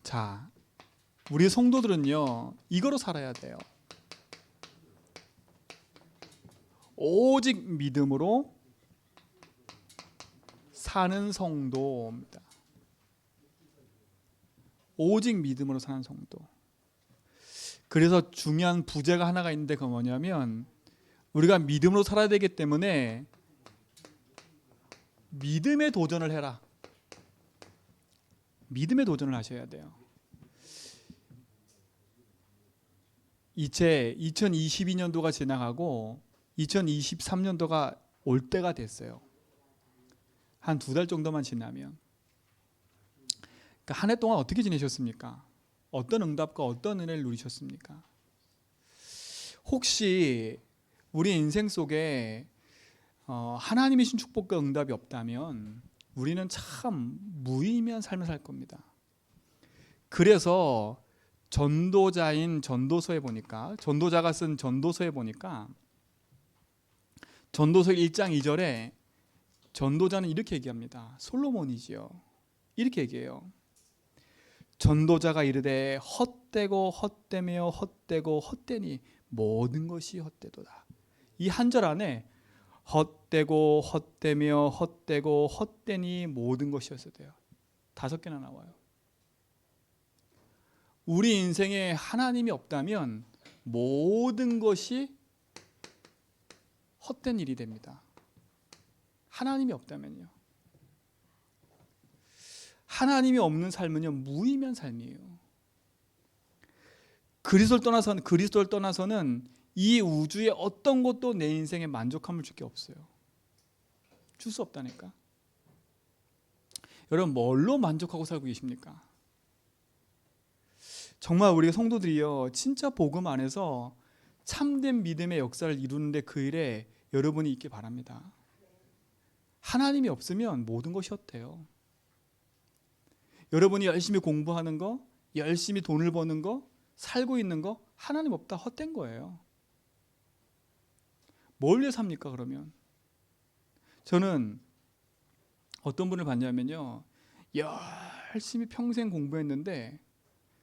자, 우리 성도들은요, 이거로 살아야 돼요. 오직 믿음으로 사는 성도입니다. 오직 믿음으로 사는 성도. 그래서 중요한 부제가 하나가 있는데 그건 뭐냐면 우리가 믿음으로 살아야 되기 때문에 믿음의 도전을 해라. 믿음의 도전을 하셔야 돼요. 이제 2022년도가 지나가고 2023년도가 올 때가 됐어요. 한 2달 정도만 지나면. 그러니까 한 해 동안 어떻게 지내셨습니까? 어떤 응답과 어떤 은혜를 누리셨습니까? 혹시 우리 인생 속에 하나님이 신 축복과 응답이 없다면 우리는 참 무의미한 삶을 살 겁니다. 그래서 전도자인 전도서에 보니까, 전도자가 쓴 전도서에 보니까 전도서 1장 2절에 전도자는 이렇게 얘기합니다. 솔로몬이지요. 이렇게 얘기해요. 전도자가 이르되 헛되고 헛되며 헛되고 헛되니 모든 것이 헛되도다. 이 한 절 안에 헛되고 헛되며 헛되고 헛되니 모든 것이 헛되요. 5개나 나와요. 우리 인생에 하나님이 없다면 모든 것이 헛된 일이 됩니다. 하나님이 없다면요. 하나님이 없는 삶은요, 무의미한 삶이에요. 그리스도를 떠나서는 이 우주의 어떤 것도 내 인생에 만족함을 줄 게 없어요. 줄 수 없다니까. 여러분, 뭘로 만족하고 살고 계십니까? 정말 우리 성도들이요, 진짜 복음 안에서 참된 믿음의 역사를 이루는데 그 일에 여러분이 있기 바랍니다. 하나님이 없으면 모든 것이 헛돼요. 여러분이 열심히 공부하는 거, 열심히 돈을 버는 거, 살고 있는 거, 하나님 없다 헛된 거예요. 뭘 위해 삽니까 그러면? 저는 어떤 분을 봤냐면요, 열심히 평생 공부했는데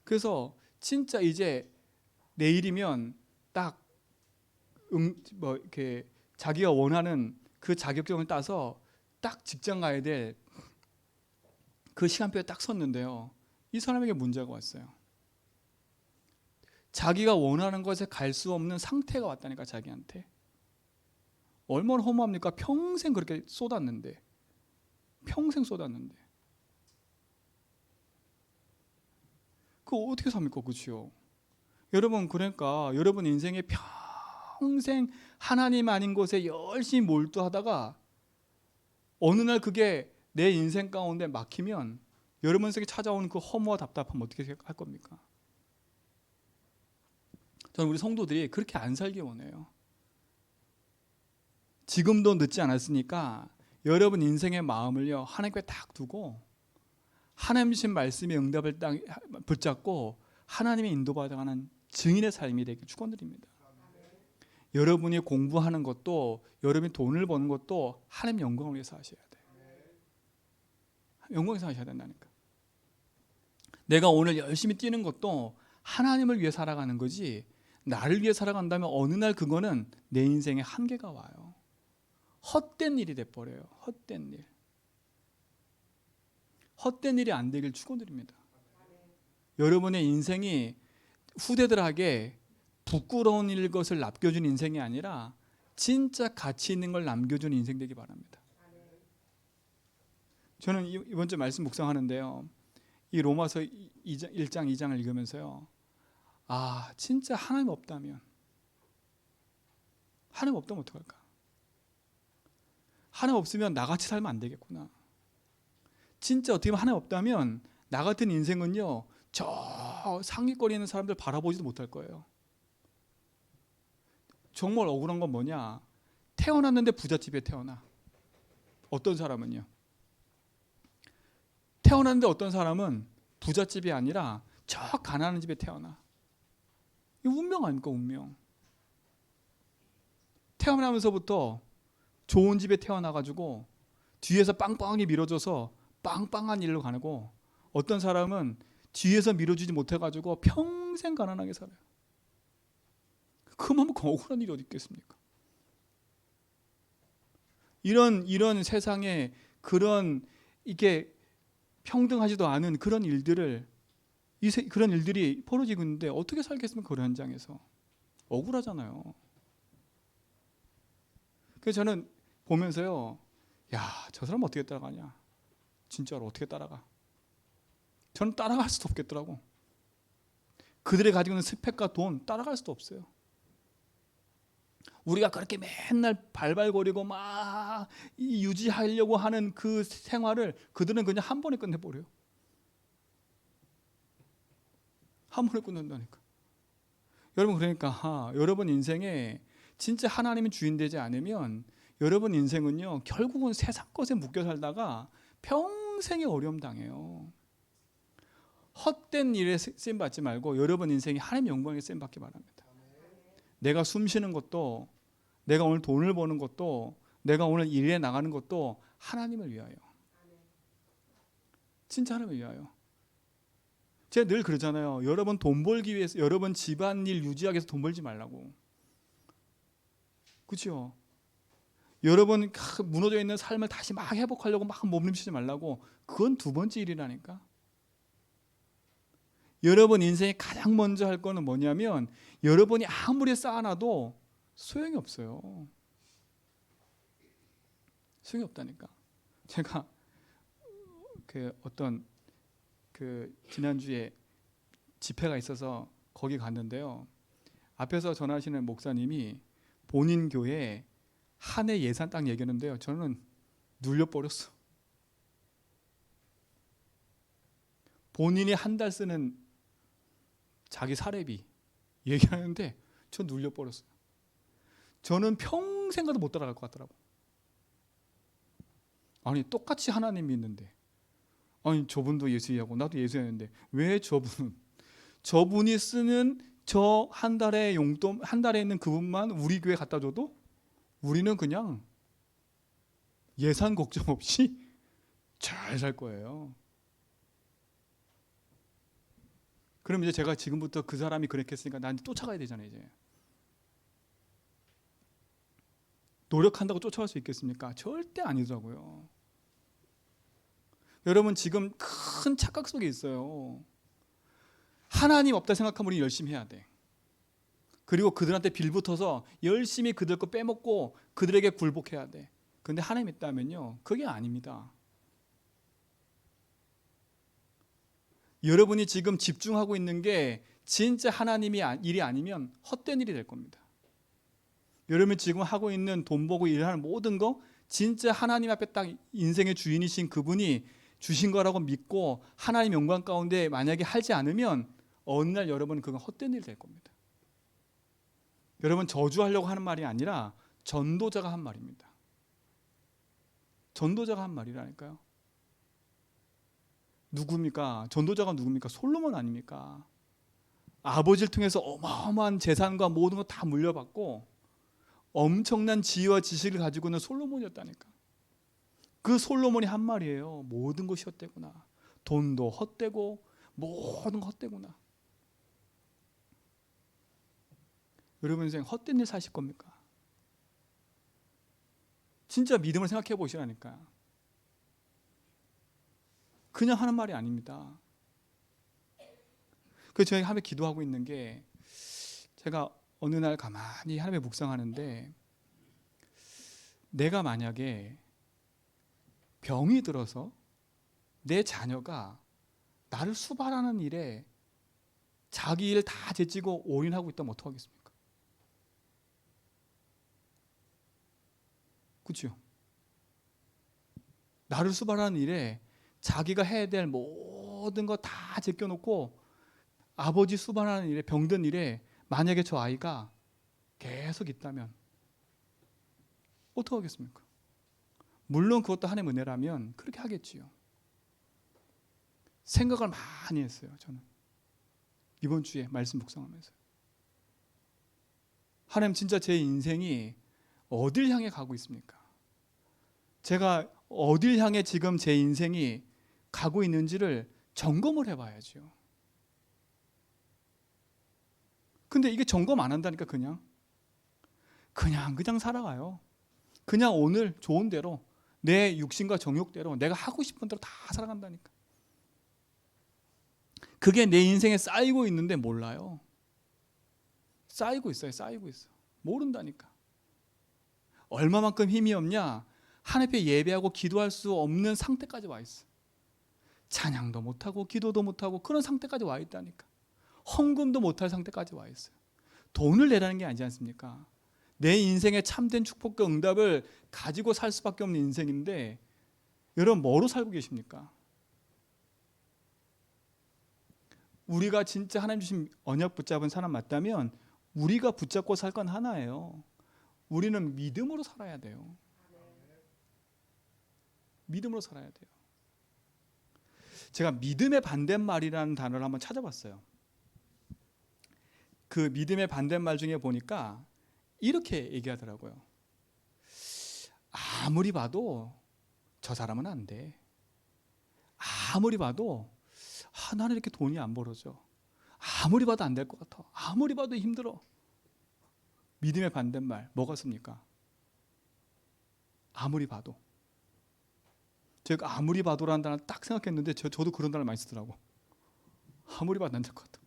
그래서 진짜 이제 내일이면 딱 이렇게 자기가 원하는 그 자격증을 따서 딱 직장 가야 될 그 시간표에 딱 섰는데요, 이 사람에게 문제가 왔어요. 자기가 원하는 것에 갈 수 없는 상태가 왔다니까. 자기한테 얼마나 허무합니까? 평생 그렇게 쏟았는데, 평생 쏟았는데 그거 어떻게 삽니까? 그렇죠? 여러분, 그러니까 여러분 인생에 평생 하나님 아닌 곳에 열심히 몰두하다가 어느 날 그게 내 인생 가운데 막히면 여러분 속에 찾아오는 그 허무와 답답함 어떻게 할 겁니까? 저는 우리 성도들이 그렇게 안 살기 원해요. 지금도 늦지 않았으니까 여러분 인생의 마음을요, 하나님께 딱 두고 하나님 주신 말씀의 응답을 딱 붙잡고 하나님의 인도받아가는 증인의 삶이 되길 축원드립니다. 여러분이 공부하는 것도, 여러분이 돈을 버는 것도 하나님 영광을 위해서 하셔야 돼요. 영광에서 하셔야 된다니까. 내가 오늘 열심히 뛰는 것도 하나님을 위해 살아가는 거지, 나를 위해 살아간다면 어느 날 그거는 내 인생에 한계가 와요. 헛된 일이 돼버려요. 헛된 일. 헛된 일이 안 되길 축원드립니다. 여러분의 인생이 후대들에게 부끄러운 일 것을 남겨준 인생이 아니라 진짜 가치 있는 걸 남겨준 인생 되기 바랍니다. 저는 이번 주 말씀 묵상하는데요, 이 로마서 1장 2장을 읽으면서요, 진짜 하나님 없다면 어떡할까? 하나님 없으면 나같이 살면 안 되겠구나. 진짜 어떻게 보면 하나님 없다면 나 같은 인생은요, 저 상위권에 있는 사람들 바라보지도 못할 거예요. 정말 억울한 건 뭐냐? 태어났는데 부잣집에 태어나. 어떤 사람은요, 태어났는데 어떤 사람은 부잣집이 아니라 저 가난한 집에 태어나. 이 운명 아닙니까? 운명. 태어나면서부터 좋은 집에 태어나가지고 뒤에서 빵빵하게 밀어줘서 빵빵한 일로 가고, 어떤 사람은 뒤에서 밀어주지 못해가지고 평생 가난하게 살아요. 그만큼 억울한 일이 어디 있겠습니까? 이런 세상에 그런 이게 평등하지도 않은 그런 일들을 그런 일들이 벌어지고 있는데 어떻게 살겠습니까? 그런 현장에서 억울하잖아요. 그래서 저는 보면서요, 야, 저 사람 어떻게 따라가냐? 진짜로 어떻게 따라가? 저는 따라갈 수도 없겠더라고. 그들이 가지고 있는 스펙과 돈 따라갈 수도 없어요. 우리가 그렇게 맨날 발발거리고 막 유지하려고 하는 그 생활을 그들은 그냥 한 번에 끝내버려요. 한 번에 끝낸다니까. 여러분, 그러니까 여러분 인생에 진짜 하나님이 주인 되지 않으면 여러분 인생은요, 결국은 세상 것에 묶여 살다가 평생의 어려움 당해요. 헛된 일에 쓰임 받지 말고 여러분 인생이 하나님의 영광에 쓰임 받기 바랍니다. 내가 숨 쉬는 것도, 내가 오늘 돈을 버는 것도, 내가 오늘 일에 나가는 것도 하나님을 위하여. 진짜 하나님을 위하여. 제가 늘 그러잖아요. 여러분 돈 벌기 위해서, 여러분 집안일 유지하기 위해서 돈 벌지 말라고. 그렇죠? 여러분 무너져 있는 삶을 다시 막 회복하려고 막 몸부림치지 말라고. 그건 두 번째 일이라니까. 여러분 인생에 가장 먼저 할 거는 뭐냐면 여러분이 아무리 쌓아놔도 소용이 없어요. 소용이 없다니까. 제가 지난주에 집회가 있어서 거기 갔는데요. 앞에서 전하시는 목사님이 본인 교회 한 해 예산 딱 얘기하는데요. 저는 눌려버렸어. 본인이 한 달 쓰는 자기 사례비 얘기하는데 저 눌려버렸어요. 저는 평생 가도 못 따라갈 것 같더라고. 아니 똑같이 하나님 믿는데, 아니 저분도 예수하고 나도 예수했는데 왜 저분이 쓰는 저 한 달에 용돈, 한 달에 있는 그분만 우리 교회 갖다 줘도 우리는 그냥 예산 걱정 없이 잘 살 거예요. 그럼 이제 제가 지금부터 그 사람이 그렇게 했으니까 난 쫓아가야 되잖아요. 이제 노력한다고 쫓아갈 수 있겠습니까? 절대 아니더라고요. 여러분 지금 큰 착각 속에 있어요. 하나님 없다 생각하면 우리 열심히 해야 돼. 그리고 그들한테 빌붙어서 열심히 그들 거 빼먹고 그들에게 굴복해야 돼. 근데 하나님 있다면요, 그게 아닙니다. 여러분이 지금 집중하고 있는 게 진짜 하나님이 일이 아니면 헛된 일이 될 겁니다. 여러분이 지금 하고 있는 돈 벌고 일하는 모든 거 진짜 하나님 앞에 딱 인생의 주인이신 그분이 주신 거라고 믿고 하나님 영광 가운데 만약에 하지 않으면 어느 날 여러분은 그건 헛된 일이 될 겁니다. 여러분 저주하려고 하는 말이 아니라 전도자가 한 말입니다. 전도자가 한 말이라니까요. 누굽니까? 전도자가 누굽니까? 솔로몬 아닙니까? 아버지를 통해서 어마어마한 재산과 모든 거 다 물려받고 엄청난 지혜와 지식을 가지고 있는 솔로몬이었다니까. 그 솔로몬이 한 말이에요. 모든 것이 헛되구나. 돈도 헛되고 모든 거 헛되구나. 여러분 인생 헛된 일 사실 겁니까? 진짜 믿음을 생각해 보시라니까. 그냥 하는 말이 아닙니다. 그래서 저희 하루에 기도하고 있는 게, 제가 어느 날 가만히 하나님의 묵상하는데, 내가 만약에 병이 들어서 내 자녀가 나를 수발하는 일에 자기 일 다 제치고 올인하고 있다면 어떡하겠습니까? 그렇죠? 나를 수발하는 일에 자기가 해야 될 모든 거 다 제껴놓고 아버지 수발하는 일에, 병든 일에 만약에 저 아이가 계속 있다면 어떡하겠습니까? 물론 그것도 하나님의 은혜라면 그렇게 하겠지요. 생각을 많이 했어요. 저는 이번 주에 말씀 묵상하면서 하나님 진짜 제 인생이 어딜 향해 가고 있습니까? 제가 어딜 향해 지금 제 인생이 가고 있는지를 점검을 해봐야죠. 근데 이게 점검 안 한다니까. 그냥 살아가요. 그냥 오늘 좋은 대로 내 육신과 정욕대로 내가 하고 싶은 대로 다 살아간다니까. 그게 내 인생에 쌓이고 있는데 몰라요. 쌓이고 있어요. 모른다니까. 얼마만큼 힘이 없냐? 하나님 앞에 예배하고 기도할 수 없는 상태까지 와 있어. 찬양도 못하고 기도도 못하고 그런 상태까지 와 있다니까. 헌금도 못할 상태까지 와 있어요. 돈을 내라는 게 아니지 않습니까? 내 인생의 참된 축복과 응답을 가지고 살 수밖에 없는 인생인데 여러분 뭐로 살고 계십니까? 우리가 진짜 하나님 주신 언약 붙잡은 사람 맞다면 우리가 붙잡고 살 건 하나예요. 우리는 믿음으로 살아야 돼요. 믿음으로 살아야 돼요. 제가 믿음의 반대말이라는 단어를 한번 찾아봤어요. 그 믿음의 반대말 중에 보니까 이렇게 얘기하더라고요. 아무리 봐도 저 사람은 안 돼. 아무리 봐도 나는 이렇게 돈이 안 벌어져. 아무리 봐도 안 될 것 같아. 아무리 봐도 힘들어. 믿음의 반대말 뭐가 습니까? 아무리 봐도. 제가 아무리 봐도라는 단어 딱 생각했는데 저도 그런 단어 많이 쓰더라고. 아무리 봐도 안 될 것 같아.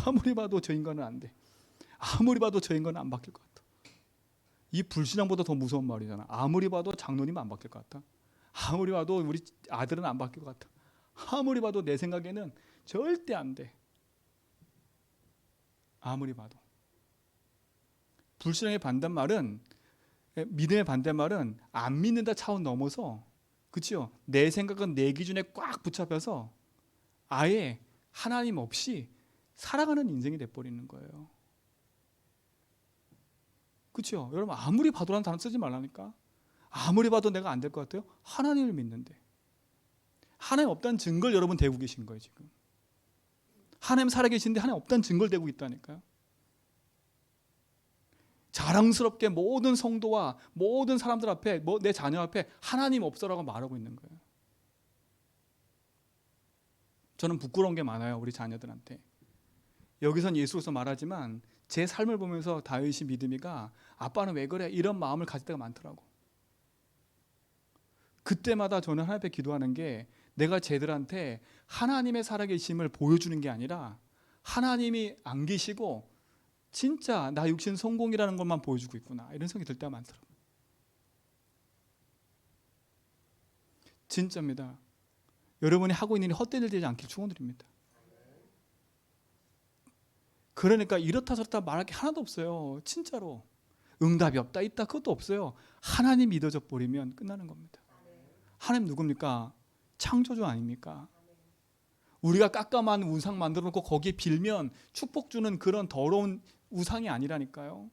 아무리 봐도 저 인간은 안 돼. 아무리 봐도 저 인간은 안 바뀔 것 같아. 이 불신앙보다 더 무서운 말이잖아. 아무리 봐도 장로님 안 바뀔 것 같아. 아무리 봐도 우리 아들은 안 바뀔 것 같아. 아무리 봐도 내 생각에는 절대 안 돼. 아무리 봐도. 불신앙의 반대말은, 믿음의 반대말은 안 믿는다 차원 넘어서, 그렇죠? 내 생각은 내 기준에 꽉 붙잡혀서 아예 하나님 없이 살아가는 인생이 돼버리는 거예요. 그렇죠? 여러분 아무리 봐도라는 단어 쓰지 말라니까. 아무리 봐도 내가 안 될 것 같아요? 하나님을 믿는데. 하나님 없다는 증거를 여러분 대고 계신 거예요 지금. 하나님 살아계신데 하나님 없다는 증거를 대고 있다니까요. 자랑스럽게 모든 성도와 모든 사람들 앞에, 내 자녀 앞에 하나님 없어라고 말하고 있는 거예요. 저는 부끄러운 게 많아요 우리 자녀들한테. 여기선 예수로서 말하지만 제 삶을 보면서 다윗이 믿음이가 아빠는 왜 그래? 이런 마음을 가질 때가 많더라고. 그때마다 저는 하나님 앞에 기도하는 게 내가 쟤들한테 하나님의 살아계심을 보여주는 게 아니라 하나님이 안 계시고 진짜 나 육신 성공이라는 것만 보여주고 있구나 이런 생각이 들 때가 많더라고요. 진짜입니다. 여러분이 하고 있는 일이 헛된 일 되지 않길 축원드립니다. 그러니까 이렇다 저렇다 말할 게 하나도 없어요. 진짜로. 응답이 없다 있다 그것도 없어요. 하나님 믿어져 버리면 끝나는 겁니다. 하나님 누굽니까? 창조주 아닙니까? 우리가 깜깜한 우상 만들어 놓고 거기에 빌면 축복 주는 그런 더러운 우상이 아니라니까요.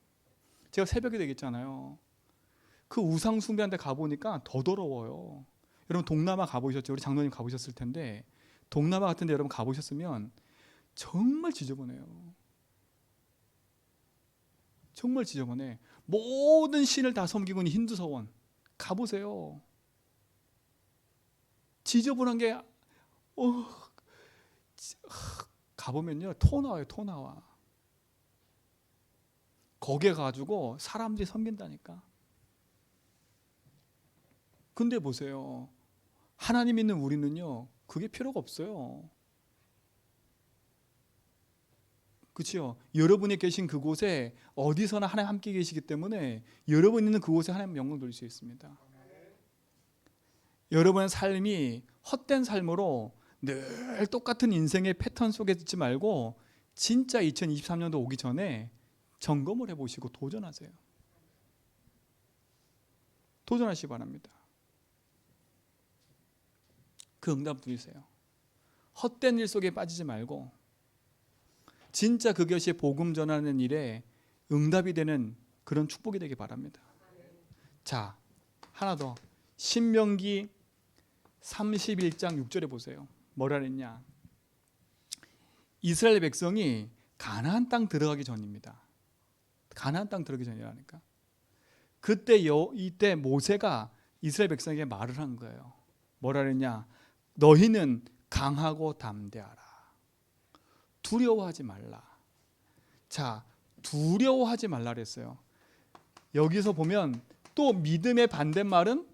제가 새벽에 되겠잖아요. 그 우상 숭배한 데 가보니까 더 더러워요. 여러분 동남아 가보셨죠? 우리 장로님 가보셨을 텐데 동남아 같은 데 여러분 가보셨으면 정말 지저분해요. 정말 지저분해. 모든 신을 다 섬기고 있는 힌두 서원 가보세요. 지저분한 게 가보면요 토 나와요. 토 나와. 거기에 가지고 사람들이 섬긴다니까. 근데 보세요. 하나님 있는 우리는요 그게 필요가 없어요. 그렇죠? 여러분이 계신 그곳에 어디서나 하나님 함께 계시기 때문에 여러분 있는 그곳에 하나님 영광 돌릴 수 있습니다. 여러분의 삶이 헛된 삶으로 늘 똑같은 인생의 패턴 속에 있지 말고 진짜 2023년도 오기 전에 점검을 해보시고 도전하세요. 도전하시기 바랍니다. 그 응답 누리세요. 헛된 일 속에 빠지지 말고 진짜 그것이 복음 전하는 일에 응답이 되는 그런 축복이 되기 바랍니다. 자, 하나 더. 신명기 31장 6절에 보세요. 뭐라 그랬냐? 이스라엘 백성이 가나안 땅 들어가기 전입니다. 가나안 땅 들어가기 전이라니까. 이때 모세가 이스라엘 백성에게 말을 한 거예요. 뭐라 그랬냐? 너희는 강하고 담대하라. 두려워하지 말라. 자, 두려워하지 말라 그랬어요. 여기서 보면 또 믿음의 반대말은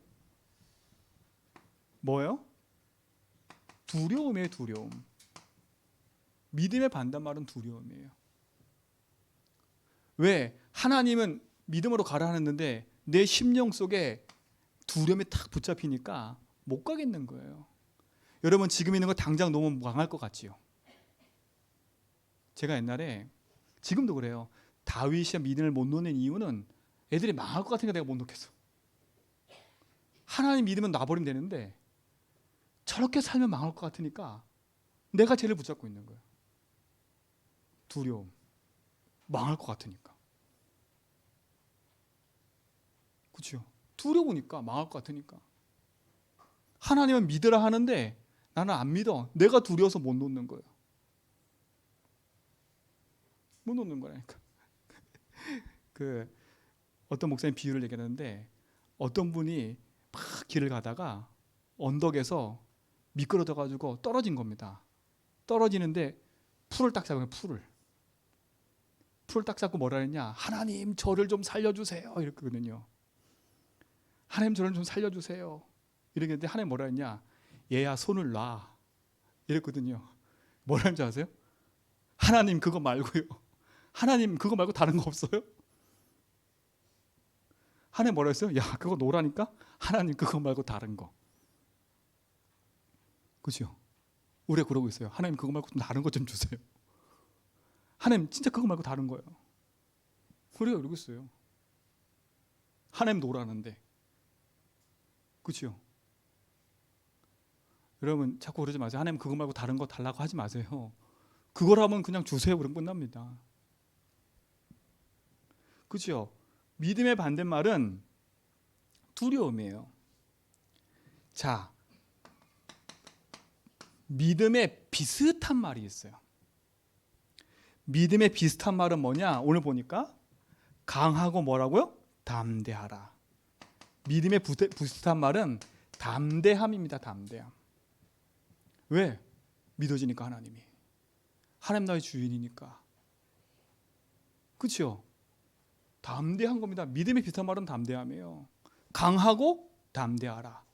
뭐예요? 두려움이에요. 두려움. 믿음의 반대말은 두려움이에요. 왜? 하나님은 믿음으로 가라 하는데 내 심령 속에 두려움이 탁 붙잡히니까 못 가겠는 거예요. 여러분 지금 있는 거 당장 놓으면 망할 것 같지요? 제가 옛날에, 지금도 그래요. 다윗이 믿음을 못 놓는 이유는 애들이 망할 것 같으니까 내가 못 놓겠어. 하나님 믿으면 놔버리면 되는데 저렇게 살면 망할 것 같으니까 내가 쟤를 붙잡고 있는 거예요. 두려움. 망할 것 같으니까. 그렇죠? 두려우니까, 망할 것 같으니까. 하나님은 믿으라 하는데 나는 안 믿어. 내가 두려워서 못 놓는 거예요. 못 놓는 거라니까. 어떤 목사님 비유를 얘기하는데, 어떤 분이 막 길을 가다가 언덕에서 미끄러져 가지고 떨어진 겁니다. 떨어지는데 풀을 딱 잡아요. 풀을 딱 잡고 뭐라 했냐? 하나님 저를 좀 살려주세요 이랬거든요. 하나님 저를 좀 살려주세요 이랬는데 하나님 뭐라 했냐? 얘야 손을 놔 이랬거든요. 뭐라 했는지 아세요? 하나님 그거 말고요. 하나님 그거 말고 다른 거 없어요? 하나님 뭐라 했어요? 야 그거 놓으라니까? 하나님 그거 말고 다른 거. 그죠? 우리가 그러고 있어요. 하나님 그거 말고 다른 거 좀 주세요. 하나님 진짜 그거 말고 다른 거예요. 우리가 그러고 있어요. 하나님 놓으라는데. 그렇죠? 여러분 자꾸 그러지 마세요. 하나님 그거 말고 다른 거 달라고 하지 마세요. 그거라면 그냥 주세요. 그럼 끝납니다. 그렇죠? 믿음의 반대말은 두려움이에요. 자, 믿음의 비슷한 말이 있어요. 믿음의 비슷한 말은 뭐냐? 오늘 보니까 강하고 뭐라고요? 담대하라. 믿음의 비슷한 말은 담대함입니다. 담대함. 왜? 믿어지니까 하나님이. 하나님 나의 주인이니까. 그렇죠? 담대한 겁니다. 믿음의 비슷한 말은 담대함이에요. 강하고 담대하라.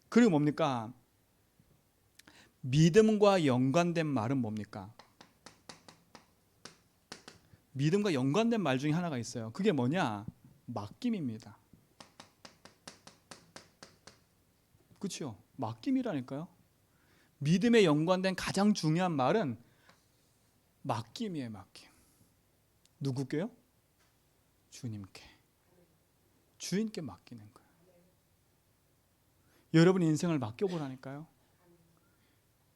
그리고 뭡니까? 믿음과 연관된 말은 뭡니까? 믿음과 연관된 말 중에 하나가 있어요. 그게 뭐냐? 맡김입니다. 그렇죠? 맡김이라니까요. 믿음에 연관된 가장 중요한 말은 맡김이에요. 맡김. 누구께요? 주님께. 주인께 맡기는 거예요. 여러분 인생을 맡겨보라니까요.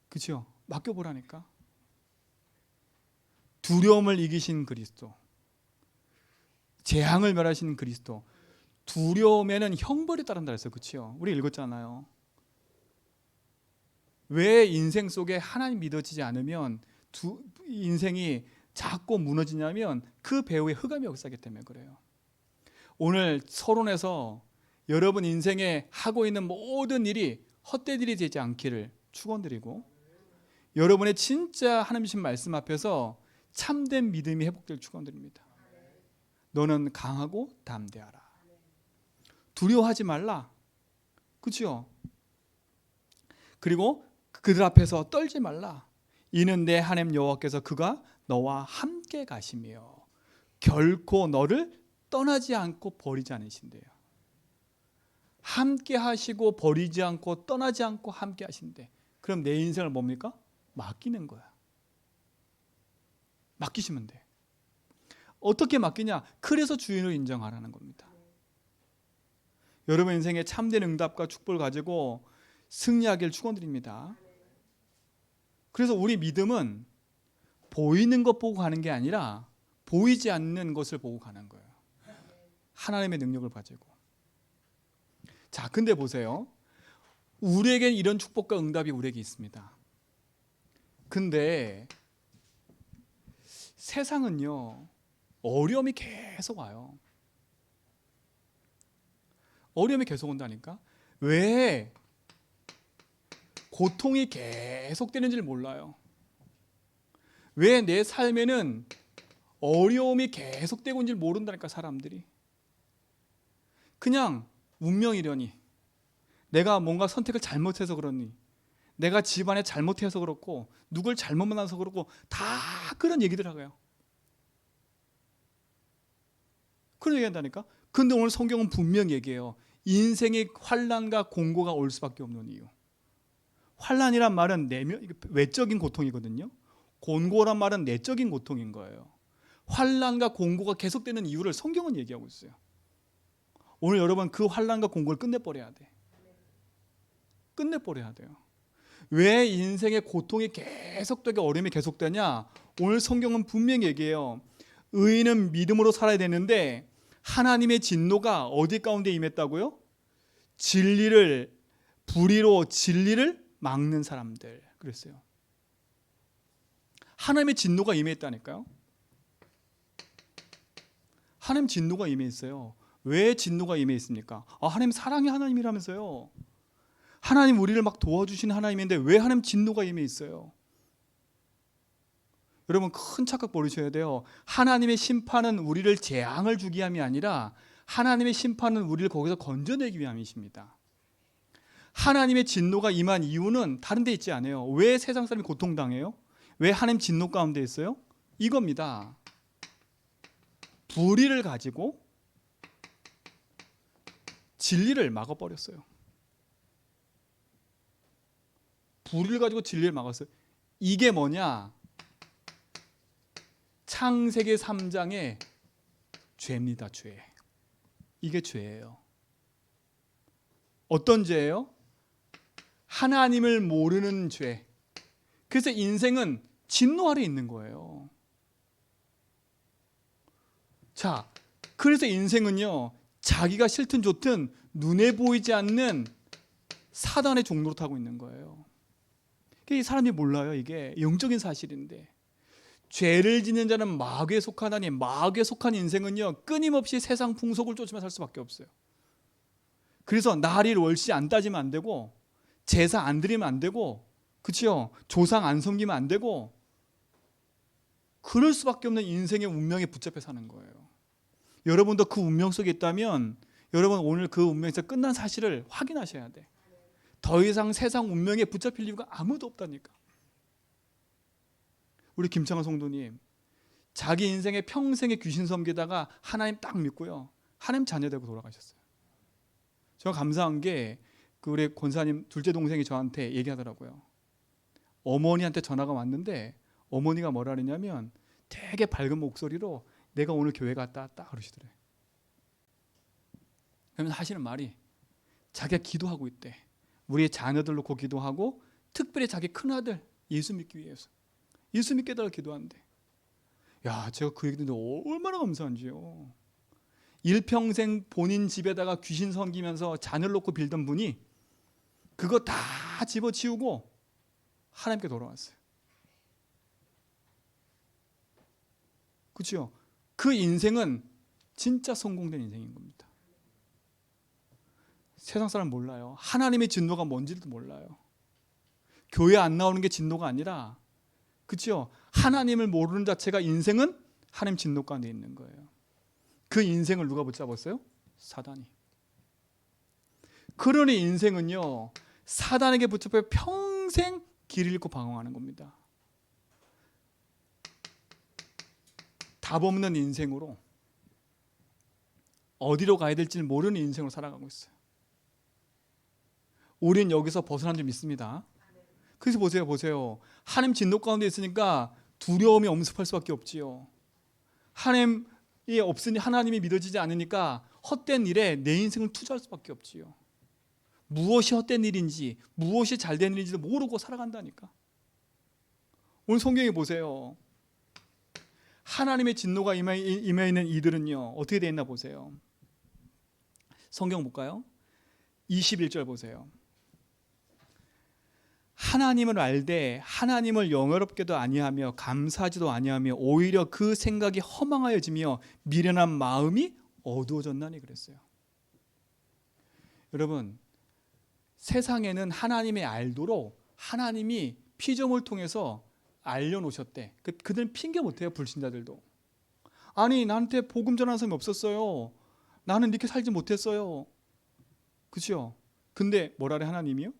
그렇죠? 맡겨보라니까. 두려움을 이기신 그리스도, 재앙을 멸하신 그리스도. 두려움에는 형벌이 따른다 했어요. 그렇죠? 우리 읽었잖아요. 왜 인생 속에 하나님 믿어지지 않으면 인생이 자꾸 무너지냐면 그 배후에 흑암이 역사하기 때문에 그래요. 오늘 서론에서 여러분 인생에 하고 있는 모든 일이 헛된 일이 되지 않기를 축원드리고, 여러분의 진짜 하나님이신 말씀 앞에서 참된 믿음이 회복될 축원드립니다. 너는 강하고 담대하라. 두려워하지 말라. 그렇죠? 그리고 그들 앞에서 떨지 말라. 이는 내 하나님 여호와께서 그가 너와 함께 가시며 결코 너를 떠나지 않고 버리지 않으신대요. 함께 하시고 버리지 않고 떠나지 않고 함께 하신대. 그럼 내 인생을 뭡니까? 맡기는 거야. 맡기시면 돼. 어떻게 맡기냐? 그래서 주인을 인정하라는 겁니다. 여러분 인생에 참된 응답과 축복을 가지고 승리하길 축원드립니다. 그래서 우리 믿음은 보이는 것 보고 가는 게 아니라 보이지 않는 것을 보고 가는 거예요. 하나님의 능력을 가지고. 자, 근데 보세요. 우리에겐 이런 축복과 응답이 우리에게 있습니다. 근데 세상은요, 어려움이 계속 와요. 어려움이 계속 온다니까? 왜 고통이 계속 되는지를 몰라요. 왜 내 삶에는 어려움이 계속되고 있는지 모른다니까. 사람들이 그냥 운명이려니, 내가 뭔가 선택을 잘못해서 그러니, 내가 집안에 잘못해서 그렇고, 누굴 잘못 만나서 그렇고, 다 그런 얘기들 하고요. 그런 얘기 한다니까. 근데 오늘 성경은 분명히 얘기해요. 인생의 환난과 공고가 올 수밖에 없는 이유. 환난이란 말은 외적인 고통이거든요. 공고란 말은 내적인 고통인 거예요. 환난과 공고가 계속되는 이유를 성경은 얘기하고 있어요. 오늘 여러분 그 환난과 공고를 끝내버려야 돼. 끝내버려야 돼요. 왜 인생의 고통이 계속되게, 어려움이 계속되냐? 오늘 성경은 분명히 얘기해요. 의인은 믿음으로 살아야 되는데 하나님의 진노가 어디 가운데 임했다고요? 불의로 진리를 막는 사람들, 그랬어요. 하나님의 진노가 임했다니까요. 하나님 진노가 임했어요. 왜 진노가 임했습니까? 하나님 사랑의 하나님이라면서요. 하나님 우리를 막 도와주시는 하나님인데 왜 하나님 진노가 임해 있어요? 여러분 큰 착각 버리셔야 돼요. 하나님의 심판은 우리를 재앙을 주기 위함이 아니라 하나님의 심판은 우리를 거기서 건져내기 위함이십니다. 하나님의 진노가 임한 이유는 다른 데 있지 않아요. 왜 세상 사람이 고통당해요? 왜 하나님 진노 가운데 있어요? 이겁니다. 불의를 가지고 진리를 막아버렸어요. 불의를 가지고 진리를 막았어요. 이게 뭐냐? 창세기 3장의 죄입니다. 죄. 이게 죄예요. 어떤 죄예요? 하나님을 모르는 죄. 그래서 인생은 진노 아래 있는 거예요. 자, 그래서 인생은요, 자기가 싫든 좋든 눈에 보이지 않는 사단의 종로로 타고 있는 거예요. 이 사람이 몰라요. 이게 영적인 사실인데, 죄를 짓는 자는 마귀에 속하나니, 마귀에 속한 인생은요 끊임없이 세상 풍속을 쫓으며 살 수밖에 없어요. 그래서 나리 월시 안 따지면 안 되고, 제사 안 드리면 안 되고, 그렇죠? 조상 안 섬기면 안 되고, 그럴 수밖에 없는 인생의 운명에 붙잡혀 사는 거예요. 여러분도 그 운명 속에 있다면 여러분 오늘 그 운명에서 끝난 사실을 확인하셔야 돼. 더 이상 세상 운명에 붙잡힐 이유가 아무도 없다니까. 우리 김창환 성도님, 자기 인생에 평생에 귀신 섬기다가 하나님 딱 믿고요, 하나님 자녀 되고 돌아가셨어요. 제가 감사한 게 그 우리 권사님 둘째 동생이 저한테 얘기하더라고요. 어머니한테 전화가 왔는데 어머니가 뭐라 그러냐면 되게 밝은 목소리로 내가 오늘 교회 갔다 왔다 그러시더래요. 그러면서 하시는 말이 자기가 기도하고 있대. 우리의 자녀들 놓고 기도하고 특별히 자기 큰아들 예수 믿기 위해서, 예수 믿게 해달라고 기도한대. 야, 제가 그 얘기 듣는데 얼마나 감사한지요. 일평생 본인 집에다가 귀신 섬기면서 자녀를 놓고 빌던 분이 그거 다 집어치우고 하나님께 돌아왔어요. 그렇죠? 그 인생은 진짜 성공된 인생인 겁니다. 세상 사람 몰라요. 하나님의 진노가 뭔지도 몰라요. 교회 안 나오는 게 진노가 아니라, 그렇죠? 하나님을 모르는 자체가 인생은 하나님 진노 가운데 있는 거예요. 그 인생을 누가 붙잡았어요? 사단이. 그러니 인생은요, 사단에게 붙잡혀 평생 길 잃고 방황하는 겁니다. 답 없는 인생으로, 어디로 가야 될지 모르는 인생으로 살아가고 있어요. 우린 여기서 벗어난 줄 믿습니다. 그래서 보세요. 하나님 진노 가운데 있으니까 두려움이 엄습할 수밖에 없지요. 하나님이 없으니, 하나님이 믿어지지 않으니까 헛된 일에 내 인생을 투자할 수밖에 없지요. 무엇이 헛된 일인지, 무엇이 잘된 일인지도 모르고 살아간다니까. 오늘 성경에 보세요. 하나님의 진노가 임해 있는 이들은요 어떻게 되어 있나 보세요. 성경 볼까요? 21절 보세요. 하나님을 알되 하나님을 영화롭게도 아니하며 감사하지도 아니하며 오히려 그 생각이 허망하여지며 미련한 마음이 어두워졌나니 그랬어요. 여러분, 세상에는 하나님의 알도록 하나님이 피조물 통해서 알려놓으셨대. 그들은 핑계 못해요. 불신자들도. 아니 나한테 복음 전하는 사람이 없었어요. 나는 이렇게 살지 못했어요. 그렇죠? 근데 뭐라래 하나님이요?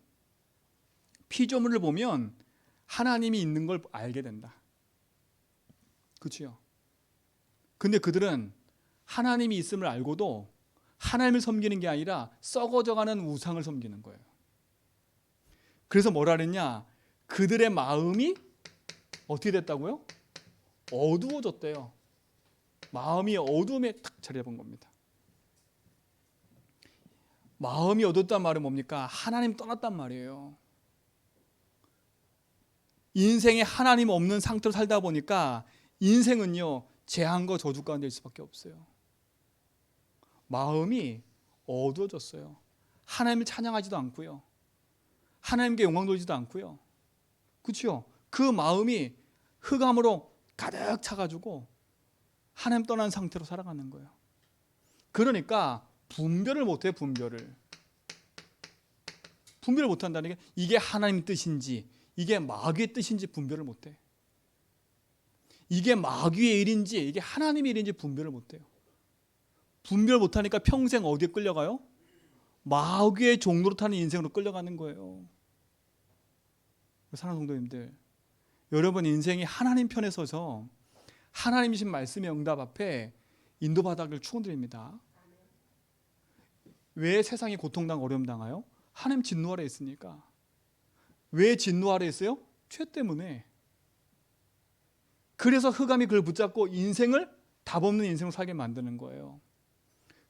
피조물을 보면 하나님이 있는 걸 알게 된다. 그렇죠? 근데 그들은 하나님이 있음을 알고도 하나님을 섬기는 게 아니라 썩어져가는 우상을 섬기는 거예요. 그래서 뭐라 그랬냐? 그들의 마음이 어떻게 됐다고요? 어두워졌대요. 마음이 어두움에 탁 자리 잡은 겁니다. 마음이 어둡단 말은 뭡니까? 하나님 떠났단 말이에요. 인생에 하나님 없는 상태로 살다 보니까 인생은요 재앙과 저주 가운데 일 수밖에 없어요. 마음이 어두워졌어요. 하나님을 찬양하지도 않고요. 하나님께 영광 돌리지도 않고요. 그렇죠? 그 마음이 흑암으로 가득 차가지고 하나님 떠난 상태로 살아가는 거예요. 그러니까 분별을 못해요. 분별을 못한다는 게 이게 하나님 뜻인지 이게 마귀의 뜻인지 분별을 못해. 이게 마귀의 일인지 이게 하나님의 일인지 분별을 못해요. 분별 못하니까 평생 어디에 끌려가요? 마귀의 종로로 타는 인생으로 끌려가는 거예요. 사랑하는 성도님들, 여러분 인생이 하나님 편에 서서 하나님이신 말씀의 응답 앞에 인도받아가길 축원드립니다. 왜 세상이 고통당하고 어려움 당해요? 하나님 진노 아래 있으니까. 왜 진노 아래 있어요? 죄 때문에. 그래서 흑암이 그를 붙잡고 인생을 답 없는 인생을 살게 만드는 거예요.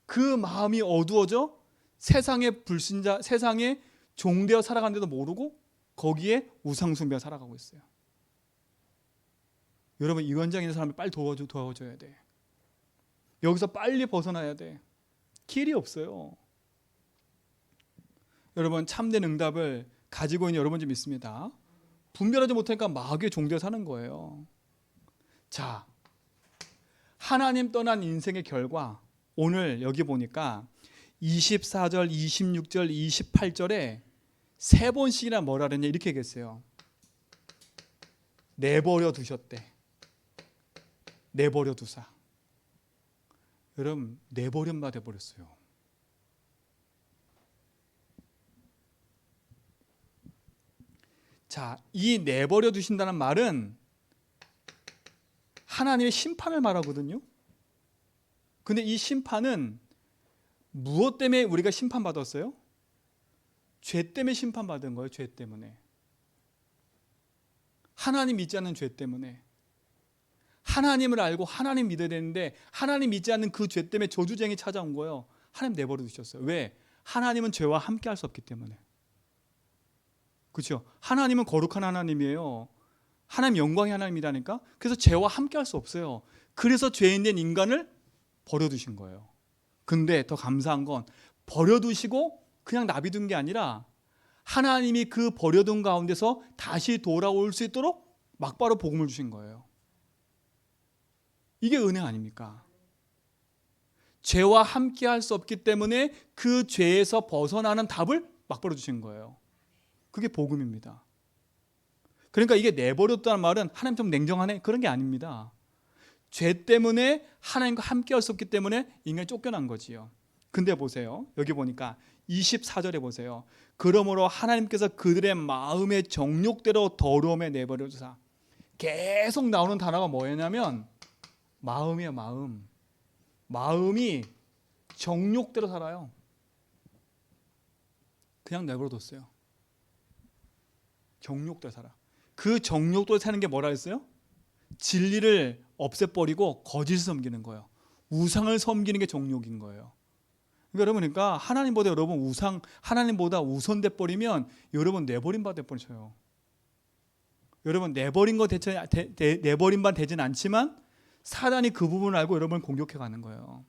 그 마음이 어두워져 세상의 불신자, 세상의 종되어 살아가는데도 모르고 거기에 우상숭배가 살아가고 있어요. 여러분 이 현장에 있는 사람이 빨리 도와줘야 돼. 여기서 빨리 벗어나야 돼. 길이 없어요. 여러분 참된 응답을 가지고 있는 여러분 좀 있습니다. 분별하지 못하니까 마귀의 종되어 사는 거예요. 자, 하나님 떠난 인생의 결과 오늘 여기 보니까 24절, 26절, 28절에 세 번씩이나 뭐라 그랬냐 이렇게 얘기했어요. 내버려 두셨대. 내버려 두사. 여러분 내버림마 돼버렸어요. 자, 이 내버려 두신다는 말은 하나님의 심판을 말하거든요. 근데 이 심판은 무엇 때문에 우리가 심판받았어요? 죄 때문에 심판받은 거예요. 죄 때문에. 하나님 믿지 않는 죄 때문에. 하나님을 알고 하나님 믿어야 되는데 하나님 믿지 않는 그 죄 때문에 저주쟁이 찾아온 거예요. 하나님 내버려 두셨어요. 왜? 하나님은 죄와 함께 할 수 없기 때문에. 그렇죠? 하나님은 거룩한 하나님이에요. 하나님 영광의 하나님이라니까. 그래서 죄와 함께 할 수 없어요. 그래서 죄인 된 인간을 버려두신 거예요. 근데 더 감사한 건 버려두시고 그냥 놔비둔 게 아니라 하나님이 그 버려둔 가운데서 다시 돌아올 수 있도록 막바로 복음을 주신 거예요. 이게 은혜 아닙니까? 죄와 함께 할 수 없기 때문에 그 죄에서 벗어나는 답을 막바로 주신 거예요. 그게 복음입니다. 그러니까 이게 내버렸다는 말은 하나님 좀 냉정하네 그런 게 아닙니다. 죄 때문에 하나님과 함께 할 수 없기 때문에 인간이 쫓겨난 거지요. 근데 보세요. 여기 보니까 24절에 보세요. 그러므로 하나님께서 그들의 마음의 정욕대로 더러움에 내버려 두사. 계속 나오는 단어가 뭐였냐면 마음이에요. 마음. 마음이 정욕대로 살아요. 그냥 내버려 뒀어요. 정욕대로 살아. 그 정욕대로 사는 게 뭐라 했어요? 진리를 없애버리고 거짓을 섬기는 거예요. 우상을 섬기는 게 정욕인 거예요. 그러니까 여러분, 그러니까 하나님보다 여러분 하나님보다 우선돼 버리면 여러분 내버린 바 돼버리셔요. 여러분 내버린 바 되진 않지만 사단이 그 부분을 알고 여러분을 공격해 가는 거예요.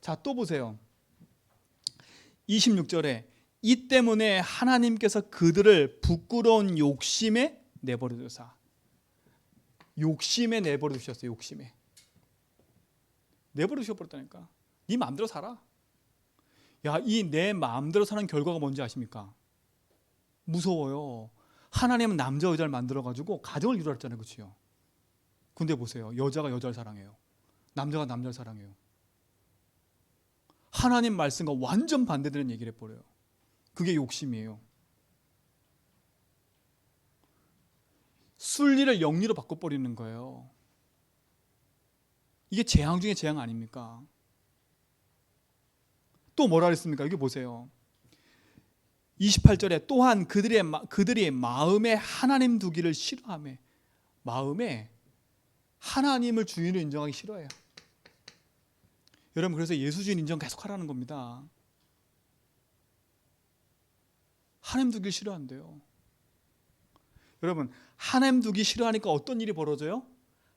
자, 또 보세요. 26절에 이 때문에 하나님께서 그들을 부끄러운 욕심에 내버려 두사. 욕심에 내버려 두셨어요. 욕심에 내버려 두셔버렸다니까. 네 마음대로 살아. 야, 이 내 마음대로 사는 결과가 뭔지 아십니까? 무서워요. 하나님은 남자 여자를 만들어 가지고 가정을 이루었잖아요. 그렇죠? 근데 보세요. 여자가 여자를 사랑해요. 남자가 남자를 사랑해요. 하나님 말씀과 완전 반대되는 얘기를 해버려요. 그게 욕심이에요. 순리를 영리로 바꿔버리는 거예요. 이게 재앙 중에 재앙 아닙니까? 또 뭐라 그랬습니까? 여기 보세요. 28절에 또한 그들이 마음에 하나님 두기를 싫어하며, 마음에 하나님을 주인으로 인정하기 싫어해요. 여러분, 그래서 예수 주인 인정 계속하라는 겁니다. 하나님 두기 싫어한대요. 여러분, 하나님 두기 싫어하니까 어떤 일이 벌어져요?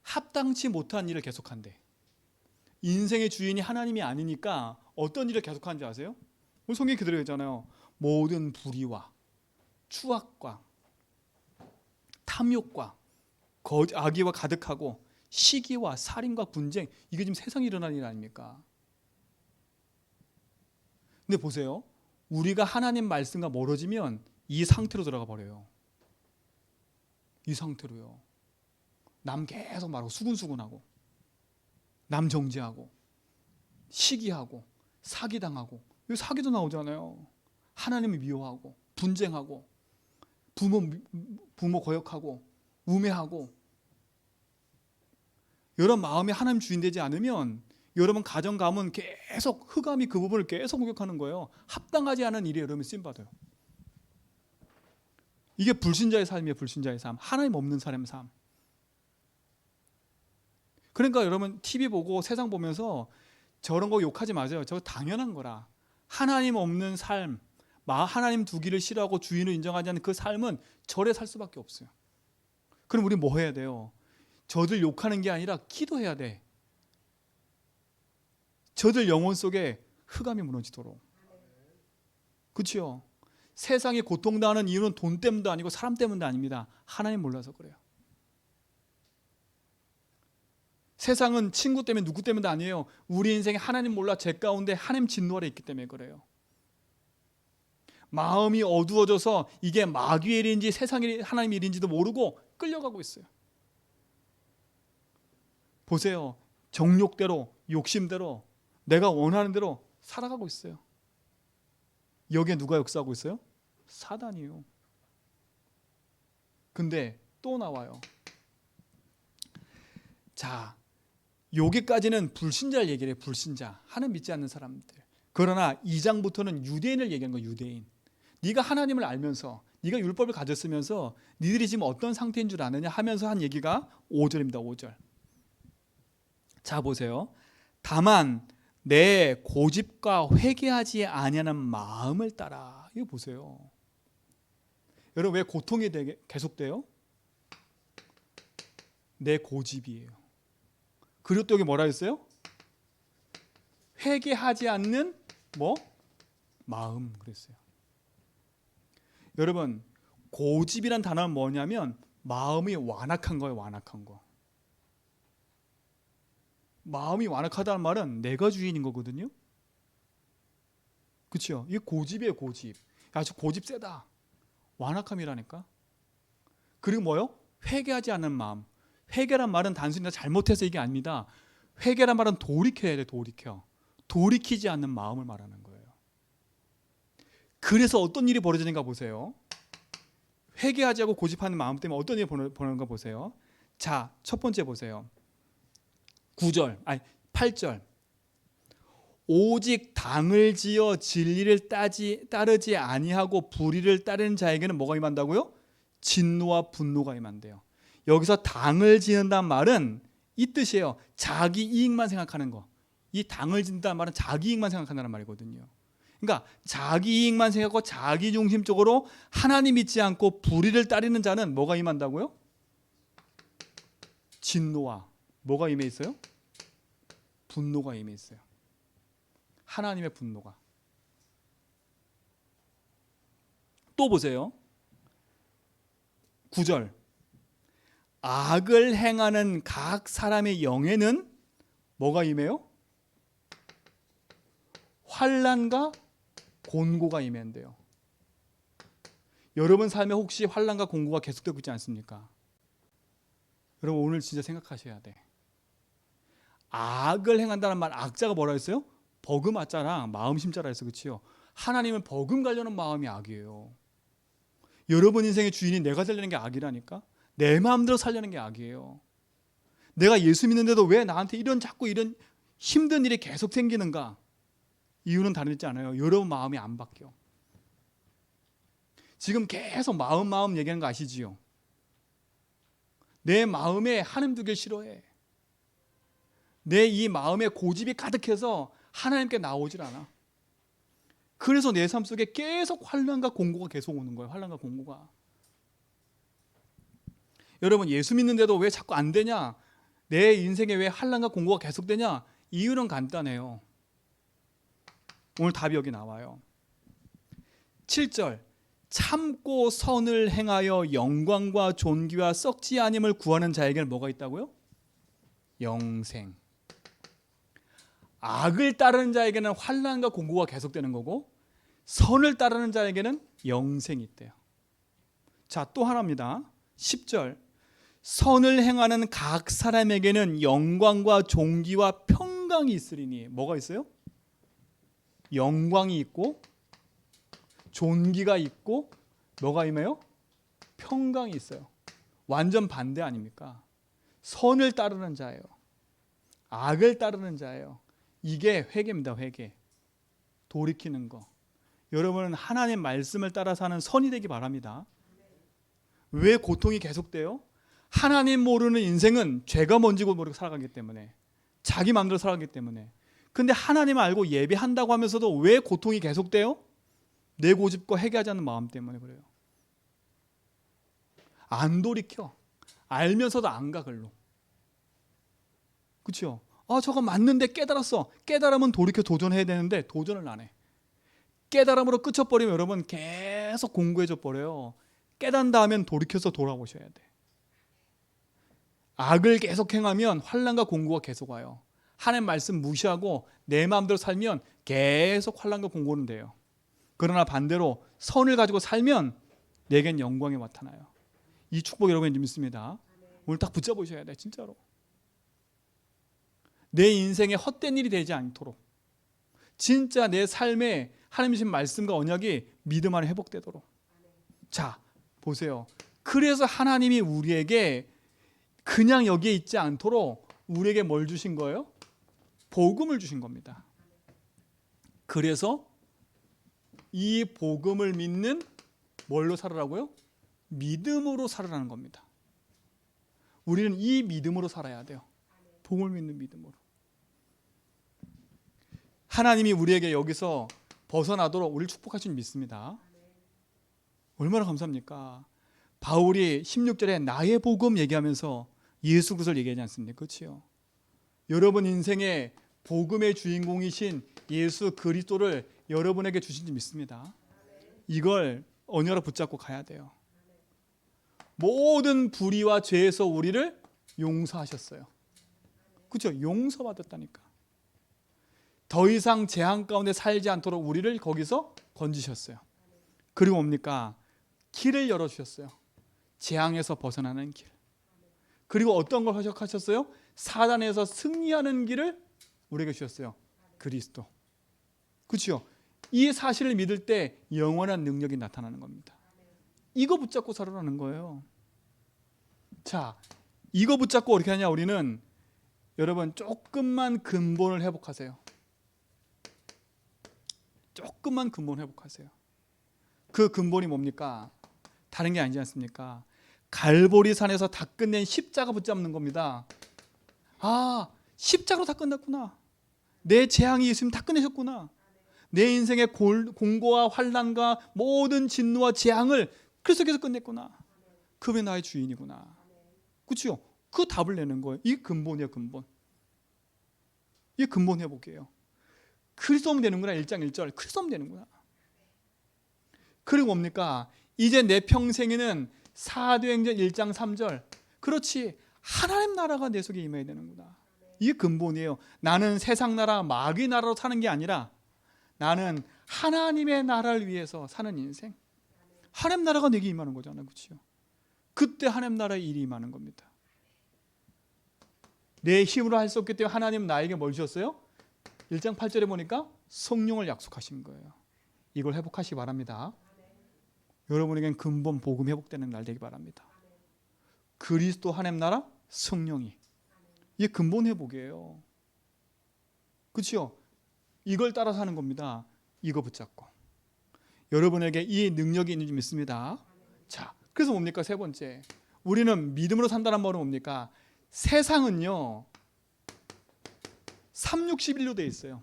합당치 못한 일을 계속한대. 인생의 주인이 하나님이 아니니까 어떤 일을 계속하는지 아세요? 우리 성경에 그대로 있잖아요. 모든 불의와 추악과 탐욕과 악의와 가득하고 시기와 살인과 분쟁, 이게 지금 세상에 일어나는 일 아닙니까? 근데 보세요. 우리가 하나님 말씀과 멀어지면 이 상태로 들어가 버려요. 이 상태로요. 남 계속 말하고 수근수근하고 남 정죄하고 시기하고 사기당하고, 여기 사기도 나오잖아요. 하나님을 미워하고 분쟁하고 부모 거역하고 우매하고, 여러분 마음이 하나님 주인 되지 않으면 여러분 가정 가면 계속 흑암이 그 부분을 계속 공격하는 거예요. 합당하지 않은 일에 여러분이 쓰임받아요. 이게 불신자의 삶이에요. 불신자의 삶. 하나님 없는 사람의 삶. 그러니까 여러분 TV 보고 세상 보면서 저런 거 욕하지 마세요. 저거 당연한 거라. 하나님 없는 삶, 하나님 두기를 싫어하고 주인을 인정하지 않는 그 삶은 절에 살 수밖에 없어요. 그럼 우리 뭐 해야 돼요? 저들 욕하는 게 아니라 기도해야 돼. 저들 영혼 속에 흑암이 무너지도록. 그렇죠? 세상에 고통당하는 이유는 돈 때문도 아니고 사람 때문도 아닙니다. 하나님 몰라서 그래요. 세상은 친구 때문에 누구 때문도 아니에요. 우리 인생에 하나님 몰라 죄 가운데 하나님 진노 아래 있기 때문에 그래요. 마음이 어두워져서 이게 마귀의 일인지 세상의 하나님의 일인지도 모르고 끌려가고 있어요. 보세요. 정욕대로, 욕심대로, 내가 원하는 대로 살아가고 있어요. 여기에 누가 역사하고 있어요? 사단이에요. 근데 또 나와요. 자, 여기까지는 불신자를 얘기해요. 불신자, 하나님 믿지 않는 사람들. 그러나 2장부터는 유대인을 얘기하는 거예요. 유대인. 네가 하나님을 알면서, 네가 율법을 가졌으면서 니들이 지금 어떤 상태인 줄 아느냐 하면서 한 얘기가 5절입니다. 5절. 자 보세요. 다만 내 고집과 회개하지 아니하는 마음을 따라. 이거 보세요. 여러분 왜 고통이 계속돼요? 내 고집이에요. 그리고 또 여기 뭐라 했어요? 회개하지 않는 마음 그랬어요. 여러분 고집이란 단어는 뭐냐면 마음이 완악한 거예요. 완악한 거. 마음이 완악하다는 말은 내가 주인인 거거든요. 그렇죠? 이게 고집이에요. 고집. 아주 고집 세다. 완악함이라니까. 그리고 뭐요? 회개하지 않는 마음. 회개란 말은 단순히 나 잘못해서 이게 아닙니다. 회개란 말은 돌이켜야 돼. 돌이키지 않는 마음을 말하는 거예요. 그래서 어떤 일이 벌어지는가 보세요. 회개하지 않고 고집하는 마음 때문에 어떤 일이 벌어지는가 보세요. 자, 첫 번째 보세요. 8절. 오직 당을 지어 진리를 따르지 아니하고 불의를 따르는 자에게는 뭐가 임한다고요? 진노와 분노가 임한대요. 여기서 당을 지는다는 말은 이 뜻이에요. 자기 이익만 생각하는 거. 이 당을 짓는다는 말은 자기 이익만 생각한다는 말이거든요. 그러니까 자기 이익만 생각하고 자기 중심적으로 하나님 믿지 않고 불의를 따르는 자는 뭐가 임한다고요? 진노와 뭐가 임해 있어요? 분노가 임해 있어요. 하나님의 분노가. 또 보세요. 9절. 악을 행하는 각 사람의 영에는 뭐가 임해요? 환난과 곤고가 임한대요. 여러분 삶에 혹시 환난과 공고가 계속되고 있지 않습니까? 여러분 오늘 진짜 생각하셔야 돼. 악을 행한다는 말, 악자가 뭐라 했어요? 버금아자랑 마음심자라 했어, 그렇죠? 하나님은 버금 가려는 마음이 악이에요. 여러분 인생의 주인이 내가 되려는 게 악이라니까. 내 마음대로 살려는 게 악이에요. 내가 예수 믿는데도 왜 나한테 자꾸 이런 힘든 일이 계속 생기는가? 이유는 다르지 않아요. 여러분 마음이 안 바뀌어. 지금 계속 마음 얘기하는 거 아시지요? 내 마음에 하나님 두길 싫어해. 내 이 마음에 고집이 가득해서 하나님께 나오질 않아. 그래서 내 삶 속에 계속 환난과 공고가 계속 오는 거예요. 환난과 공고가. 여러분 예수 믿는데도 왜 자꾸 안 되냐? 내 인생에 왜 환난과 공고가 계속되냐? 이유는 간단해요. 오늘 답이 여기 나와요. 7절 참고 선을 행하여 영광과 존귀와 썩지 아님을 구하는 자에게는 뭐가 있다고요? 영생. 악을 따르는 자에게는 환난과 공고가 계속되는 거고 선을 따르는 자에게는 영생이 있대요. 자, 또 하나입니다. 10절 선을 행하는 각 사람에게는 영광과 존귀와 평강이 있으리니. 뭐가 있어요? 영광이 있고 존귀가 있고 뭐가 임해요? 평강이 있어요. 완전 반대 아닙니까? 선을 따르는 자예요. 악을 따르는 자예요. 이게 회개입니다. 회개. 돌이키는 거. 여러분은 하나님 말씀을 따라 사는 선이 되기 바랍니다. 왜 고통이 계속돼요? 하나님 모르는 인생은 죄가 뭔지고 모르고 살아가기 때문에, 자기 마음대로 살아가기 때문에. 근데 하나님 알고 예배한다고 하면서도 왜 고통이 계속돼요? 내 고집과 회개하지 않는 마음 때문에 그래요. 안 돌이켜. 알면서도 안 가 글로. 그렇죠? 저거 맞는데 깨달았어. 깨달으면 돌이켜 도전해야 되는데 도전을 안 해. 깨달음으로 끝쳐버리면 여러분 계속 공고해져 버려요. 깨닫는 다음엔 돌이켜서 돌아오셔야 돼. 악을 계속 행하면 환난과 공고가 계속 와요. 하나님 말씀 무시하고 내 마음대로 살면 계속 환난과 공고는 돼요. 그러나 반대로 선을 가지고 살면 내겐 영광이 나타나요. 이 축복 여러분이 믿습니다. 오늘 딱 붙잡으셔야 돼. 진짜로. 내 인생에 헛된 일이 되지 않도록, 진짜 내 삶에 하나님이신 말씀과 언약이 믿음 안에 회복되도록. 자, 보세요. 그래서 하나님이 우리에게 그냥 여기에 있지 않도록 우리에게 뭘 주신 거예요? 복음을 주신 겁니다. 그래서 이 복음을 믿는 뭘로 살으라고요? 믿음으로 살으라는 겁니다. 우리는 이 믿음으로 살아야 돼요. 복음을 믿는 믿음으로. 하나님이 우리에게 여기서 벗어나도록 우리를 축복하신 믿습니다. 얼마나 감사합니까? 바울이 16절에 나의 복음 얘기하면서 예수 그리스도를 얘기하지 않습니까? 그렇지요? 여러분 인생의 복음의 주인공이신 예수 그리스도를 여러분에게 주신지 믿습니다. 이걸 언어로 붙잡고 가야 돼요. 모든 불의와 죄에서 우리를 용서하셨어요. 그렇죠? 용서받았다니까. 더 이상 재앙 가운데 살지 않도록 우리를 거기서 건지셨어요. 그리고 뭡니까? 길을 열어주셨어요. 재앙에서 벗어나는 길. 그리고 어떤 걸 허락하셨어요? 사단에서 승리하는 길을 우리에게 주셨어요. 그리스도. 그렇죠? 이 사실을 믿을 때 영원한 능력이 나타나는 겁니다. 이거 붙잡고 살아라는 거예요. 자, 이거 붙잡고 어떻게 하냐? 우리는 여러분 조금만 근본을 회복하세요. 조금만 근본 회복하세요. 그 근본이 뭡니까? 다른 게 아니지 않습니까? 갈보리산에서 다 끝낸 십자가 붙잡는 겁니다. 십자가로 다 끝났구나. 내 재앙이 있으면 다 끝내셨구나. 내 인생의 공고와 환난과 모든 진노와 재앙을 그리스도께서 끝냈구나. 그분이 나의 주인이구나. 그렇죠? 그 답을 내는 거예요. 이 근본이에요. 근본. 이 근본 회복이에요. 그리스도면 되는구나. 1장 1절 그리스도면 되는구나. 그리고 뭡니까? 이제 내 평생에는 사도행전 1장 3절 그렇지, 하나님 나라가 내 속에 임해야 되는구나. 이게 근본이에요. 나는 세상 나라 마귀 나라로 사는 게 아니라 나는 하나님의 나라를 위해서 사는 인생, 하나님 나라가 내게 임하는 거잖아요. 그렇죠? 그때 하나님 나라의 일이 임하는 겁니다. 내 힘으로 할 수 없기 때문에 하나님은 나에게 뭘 주셨어요? 1장 8절에 보니까 성령을 약속하신 거예요. 이걸 회복하시기 바랍니다. 여러분에겐 근본 복음 회복되는 날 되기 바랍니다. 그리스도 하나님 나라 성령이 이게 근본 회복이에요. 그렇죠? 이걸 따라 사는 겁니다. 이거 붙잡고 여러분에게 이 능력이 있는 줄 믿습니다. 자, 그래서 뭡니까? 세 번째, 우리는 믿음으로 산다는 말은 뭡니까? 세상은요 361로 되어 있어요.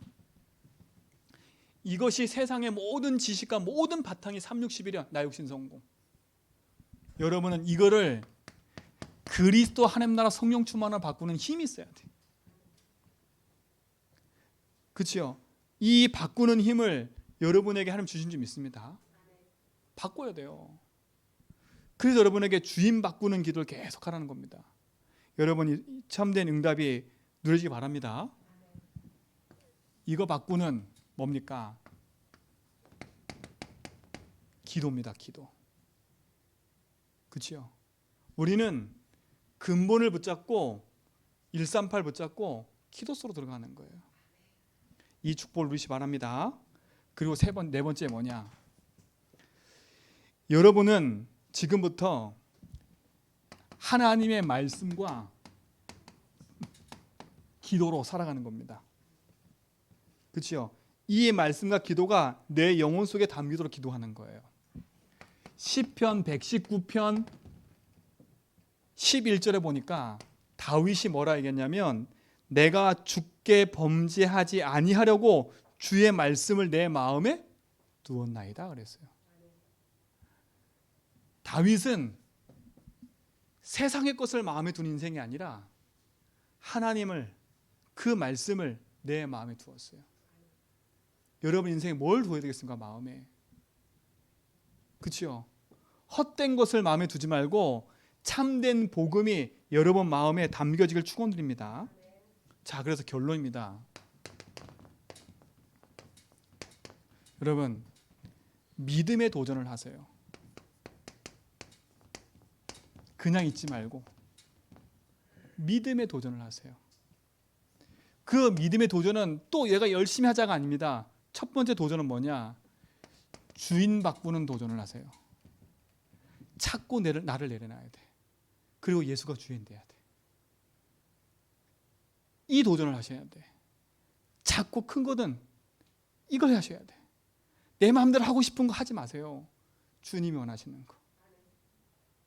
이것이 세상의 모든 지식과 모든 바탕이 361이야. 나 육신 성공. 여러분은 이거를 그리스도 하나님 나라 성령 충만을 바꾸는 힘이 있어야 돼. 그렇죠? 이 바꾸는 힘을 여러분에게 하나님 주신 줄 믿습니다. 바꿔야 돼요. 그래서 여러분에게 주임 바꾸는 기도를 계속 하라는 겁니다. 여러분이 참된 응답이 누려지기 바랍니다. 이거 바꾸는 뭡니까? 기도입니다. 기도. 그렇죠? 우리는 근본을 붙잡고 138 붙잡고 기도 속으로 들어가는 거예요. 이 축복을 누리시기 바랍니다. 그리고 네 번째 뭐냐? 여러분은 지금부터 하나님의 말씀과 기도로 살아가는 겁니다. 그렇죠? 이 말씀과 기도가 내 영혼 속에 담기도록 기도하는 거예요. 시편 119편 11절에 보니까 다윗이 뭐라 얘기했냐면 내가 주께 범죄하지 아니하려고 주의 말씀을 내 마음에 두었나이다 그랬어요. 다윗은 세상의 것을 마음에 둔 인생이 아니라 하나님을, 그 말씀을 내 마음에 두었어요. 여러분 인생에 뭘 두어야 되겠습니까? 마음에. 그렇죠? 헛된 것을 마음에 두지 말고 참된 복음이 여러분 마음에 담겨지길 축원드립니다. 자, 그래서 결론입니다. 여러분, 믿음의 도전을 하세요. 그냥 있지 말고 믿음의 도전을 하세요. 그 믿음의 도전은 또 얘가 열심히 하자가 아닙니다. 첫 번째 도전은 뭐냐? 주인 바꾸는 도전을 하세요. 찾고 나를 내려놔야 돼. 그리고 예수가 주인 돼야 돼. 이 도전을 하셔야 돼. 작고 큰 거든 이걸 하셔야 돼. 내 마음대로 하고 싶은 거 하지 마세요. 주님이 원하시는 거.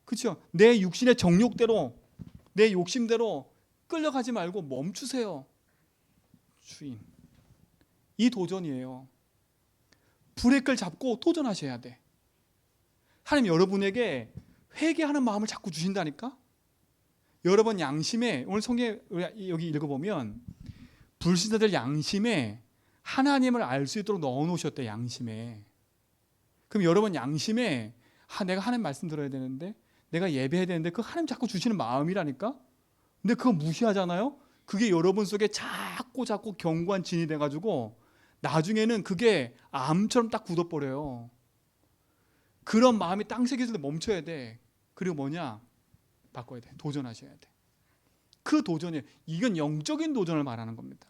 그렇죠? 내 육신의 정욕대로, 내 욕심대로 끌려가지 말고 멈추세요. 주인. 이 도전이에요. 브레이크를 잡고 도전하셔야 돼. 하나님 여러분에게 회개하는 마음을 자꾸 주신다니까? 여러분 양심에, 오늘 성경에 여기 읽어보면 불신자들 양심에 하나님을 알 수 있도록 넣어놓으셨대. 양심에. 그럼 여러분 양심에 내가 하나님 말씀 들어야 되는데, 내가 예배해야 되는데, 그 하나님 자꾸 주시는 마음이라니까? 근데 그거 무시하잖아요? 그게 여러분 속에 자꾸 견고한 진이 돼가지고 나중에는 그게 암처럼 딱 굳어버려요. 그런 마음이 땅속에 있을 때 멈춰야 돼. 그리고 뭐냐? 바꿔야 돼. 도전하셔야 돼. 그 도전이, 이건 영적인 도전을 말하는 겁니다.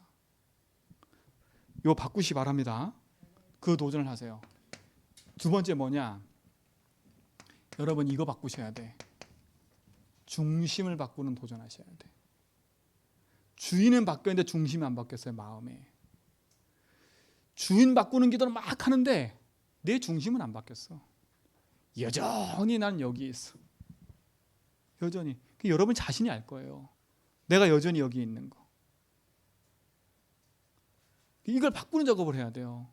이거 바꾸시 바랍니다. 그 도전을 하세요. 두 번째 뭐냐? 여러분 이거 바꾸셔야 돼. 중심을 바꾸는 도전하셔야 돼. 주인은 바뀌었는데 중심이 안 바뀌었어요. 마음에. 주인 바꾸는 기도를 막 하는데 내 중심은 안 바뀌었어. 여전히 난 여기 있어. 여전히. 여러분 자신이 알 거예요. 내가 여전히 여기 있는 거. 이걸 바꾸는 작업을 해야 돼요.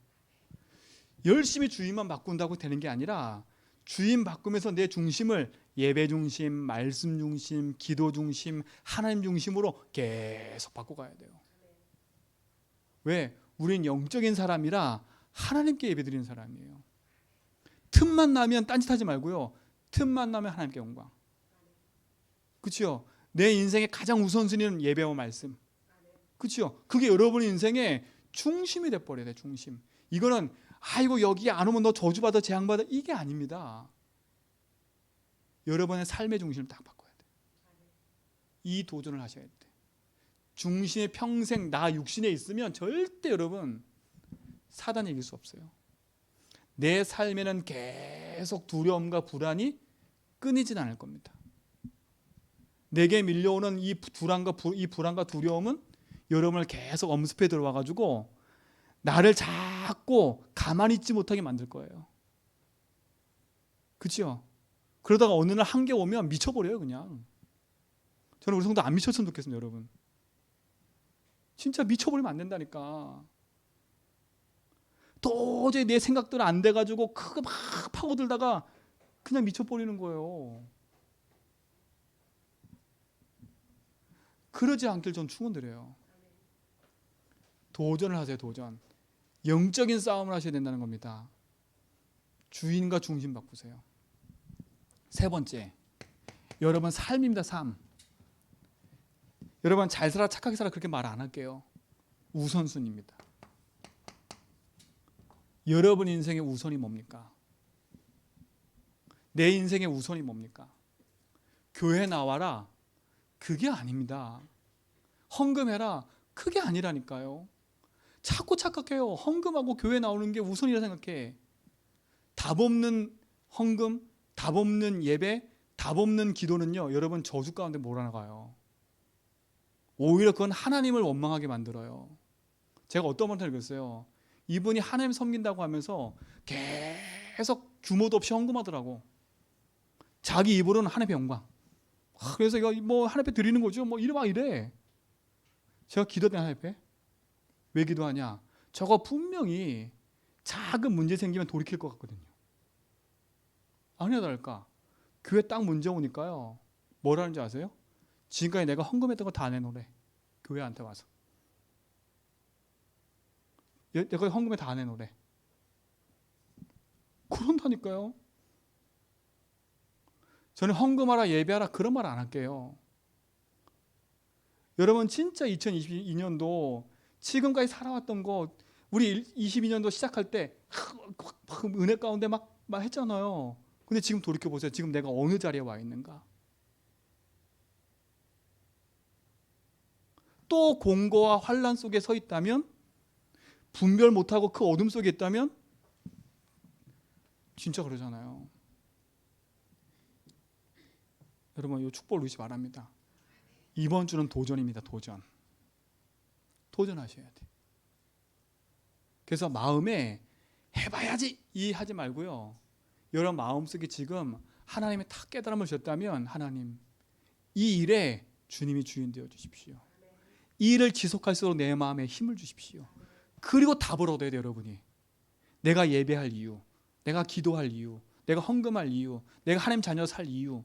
열심히 주인만 바꾼다고 되는 게 아니라 주인 바꾸면서 내 중심을 예배 중심, 말씀 중심, 기도 중심, 하나님 중심으로 계속 바꿔가야 돼요. 왜? 우린 영적인 사람이라 하나님께 예배드리는 사람이에요. 틈만 나면 딴짓하지 말고요. 틈만 나면 하나님께 영광. 그렇죠? 내 인생의 가장 우선순위는 예배와 말씀. 그렇죠? 그게 여러분의 인생의 중심이 돼버려야 돼. 중심. 이거는 아이고 여기 안 오면 너 저주받아 재앙받아 이게 아닙니다. 여러분의 삶의 중심을 딱 바꿔야 돼. 이 도전을 하셔야 돼. 중심에 평생 나 육신에 있으면 절대 여러분 사단이 이길 수 없어요. 내 삶에는 계속 두려움과 불안이 끊이진 않을 겁니다. 내게 밀려오는 이 불안과 두려움은 여러분을 계속 엄습해 들어와 가지고 나를 자꾸 가만히 있지 못하게 만들 거예요. 그렇죠? 그러다가 어느 날 한계 오면 미쳐버려요 그냥. 저는 우리 성도 안 미쳤으면 좋겠습니다 여러분. 진짜 미쳐버리면 안 된다니까. 도저히 내 생각대로 안 돼가지고 크게 막 파고들다가 그냥 미쳐버리는 거예요. 그러지 않길 전 축원드려요. 도전을 하세요. 도전. 영적인 싸움을 하셔야 된다는 겁니다. 주인과 중심 바꾸세요. 세 번째, 여러분 삶입니다. 삶. 여러분 잘 살아 착하게 살아 그렇게 말 안 할게요. 우선순위입니다. 여러분 인생의 우선이 뭡니까? 내 인생의 우선이 뭡니까? 교회 나와라 그게 아닙니다. 헌금해라 그게 아니라니까요. 자꾸 착각해요. 헌금하고 교회 나오는 게 우선이라 생각해. 답 없는 헌금, 답 없는 예배, 답 없는 기도는요 여러분 저주 가운데 몰아나가요. 오히려 그건 하나님을 원망하게 만들어요. 제가 어떤 분한테 읽었어요. 이분이 하나님 섬긴다고 하면서 계속 규모도 없이 헌금하더라고. 자기 입으로는 하나님의 영광. 그래서 이거 뭐 하나님 앞에 드리는 거죠. 뭐 이래. 제가 기도된 하나님 앞에 왜 기도하냐? 저거 분명히 작은 문제 생기면 돌이킬 것 같거든요. 아니야 다를까? 교회 딱 문제 오니까요. 뭐라는지 아세요? 지금까지 내가 헌금했던 거 다 내놓으래. 교회한테 와서. 내가 헌금에 다 내놓으래. 그런다니까요. 저는 헌금하라 예배하라 그런 말 안 할게요. 여러분 진짜 2022년도 지금까지 살아왔던 거 우리 22년도 시작할 때 은혜 가운데 막 했잖아요. 근데 지금 돌이켜보세요. 지금 내가 어느 자리에 와 있는가. 또 공고와 환란 속에 서 있다면, 분별 못하고 그 어둠 속에 있다면 진짜 그러잖아요. 여러분 이 축복을 놓지 말합니다. 이번 주는 도전입니다. 도전하셔야 돼. 그래서 마음에 해봐야지 이 하지 말고요. 여러분 마음속에 지금 하나님의 탁 깨달음을 주셨다면 하나님 이 일에 주님이 주인 되어 주십시오. 이 일을 지속할수록 내 마음에 힘을 주십시오. 그리고 답을 얻어야 돼요. 여러분이 내가 예배할 이유, 내가 기도할 이유, 내가 헌금할 이유, 내가 하나님 자녀 살 이유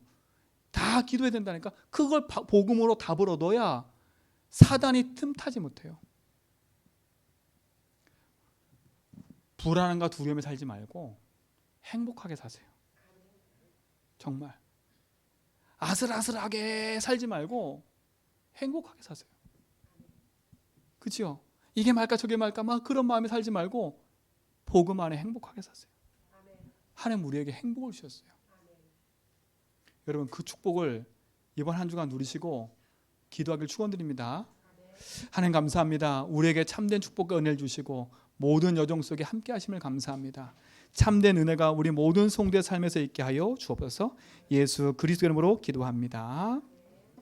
다 기도해야 된다니까. 그걸 복음으로 답을 얻어야 사단이 틈타지 못해요. 불안함과 두려움에 살지 말고 행복하게 사세요. 정말 아슬아슬하게 살지 말고 행복하게 사세요. 그렇죠? 이게 말까 저게 말까 막 그런 마음에 살지 말고 복음 안에 행복하게 사세요. 하나님 우리에게 행복을 주셨어요. 여러분 그 축복을 이번 한 주간 누리시고 기도하길 축원드립니다. 하나님 감사합니다. 우리에게 참된 축복과 은혜를 주시고 모든 여정 속에 함께 하심을 감사합니다. 참된 은혜가 우리 모든 성도의 삶에서 있게 하여 주옵소서. 예수 그리스도의 이름으로 기도합니다.